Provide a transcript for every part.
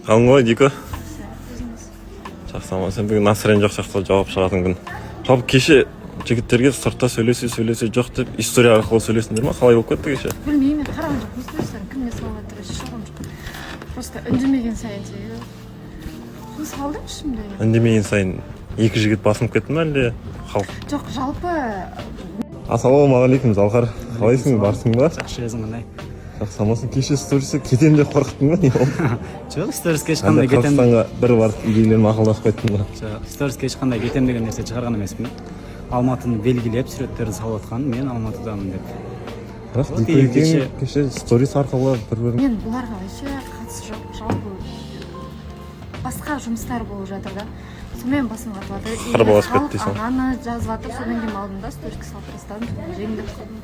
Қалың ғой, Дико? Жақсы, аман. Сен бүгін настроен жоқ сияқты жауап шығатын күн. Жалпы кеше жігіттерге сыртта сөйлесе жоқ деп история арқылы сөйлесіңдер ма? Қалай болып кетті кеше? Білмеймін, мен қараған жоқпын стористерін, кімге салып жатыр, шағым жоқ. Просто үндемеген сайын күн салдым ішімде. Үндемеген сайын екі жігіт басынып кетті ме әлде халық? Жоқ, жалпы. Ассалаумағалейкум, Залқар. Қалайсың, барсың ба? Жақсы өзің қандай? Жақсы, амансың. Кеше стористе кетем деп қорқыттың ба, не болды? Жоқ, сториске ешқандай кетем. Қырғызстанға бір барып идейлермен ақылдасып қайттың ба? Жоқ, сториске ешқандай кетем деген нәрсе шығарған емеспін. Алматыны белгілеп суреттерді салып отқан, мен Алматыдамын деп. Бірақ Дико кеше сторис арқылы бір-бірін. Мен бұларға вообще қатысы жоқ, жалпы басқа жұмыстар болып жатыр да. Сонымен басым қатып жатыр. Қарбаласып кетті дейсің. Ананы жазып жатыр, содан кейін алдым да сториске салып тастадым, жеңілдеп қалдым.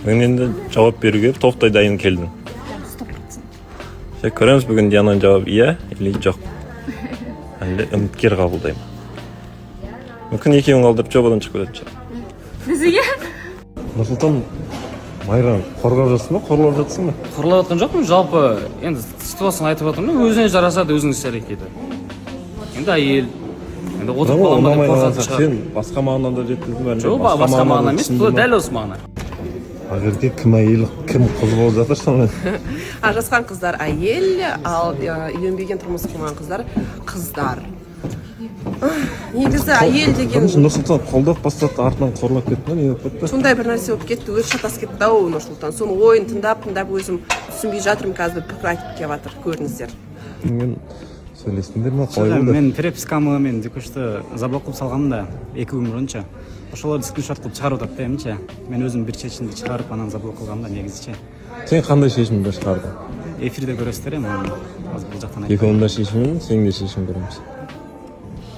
Мен енді жауап беруге тоқтай дайын келдің. 100%. Көреміз бүгін Диананың жауабы иә или жоқ. Әлде үміткер қабылдаймын. Мүмкін екеуін қалдырып жобадан шығып кететін шығар. Бізге? Нұрсұлтан, Майран қорғап жатсың ба, қорлап жатсың ба? Қорлап жатқан жоқпын, жалпы енді ситуацияны айтып жатырмын, өзіне жарасады, өзінің іс-әрекеті. Енді әйел, енді отырып қаламын деп қорқатын шығар. Сен басқа мағынада жеткіздің бе? Жоқ, басқа мағына емес, бұл дәл осы мағына. Ағерде кім әйел, кім қыз болып жатыр сонымен? Ажырасқан қыздар әйел, ал үйленбеген тұрмыс құрған қыздар. Негізі әйел деген... Нұрсұлтан қолдап бастады, артынан қорлап кетті ме, не болып кетті? Сондай бір нәрсе болып кетті, өзі шатасып кетті ау Нұрсұлтан. Соны ойын тыңдап өзім түсінбей жатырмын, қазір пікір айтып келіп жатыр, көріңіздер. Мен сөйлестіңдер ме, қалай болды? Мен перепискамы мен Дикошты заблок қылып салғанмын да, 2 күн бұрынша. Ошоларды скриншот қылып шығарып жатыр да емше. Мен өзім бір шешімді шығарып ананы заблок қылғанмын да негізіше. Сен қандай шешімді шығардың? Эфирде көресіздер ем, бұл жақтан айтып. Екеуінің да шешімін, сенің де шешім көреміз.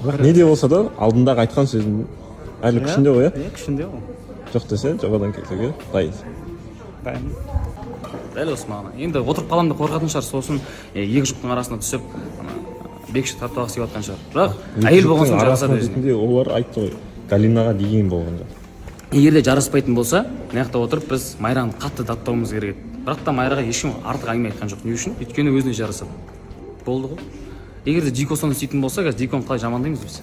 Бірақ не де болса да, алдындағы айтқан сөзің әлі күшінде ғой, иә? Күшінде ғой. Жоқ десе, жобадан кетуге дайынсың. Дәл осы мағына. Енді отырып қаламын деп қорқатын шығар, сосын екі жұптың арасына түсіп, бекші тартпағы сүйіп жатқан шығар. Бірақ әйел болған соң жарасады өзіне. Олар айтты ғой, Галинаға деген болған жоқ. Егер де жараспайтын болса, мына жақта отырып біз Майраны қатты даттауымыз керек еді. Бірақ та Майраға ешкім артық әңгіме айтқан жоқ. Не үшін? Өйткені өзіне жарасады. Болды ғой. Егер де Дико соны істейтін болса, қазір Диконы қалай жамандаймыз біз?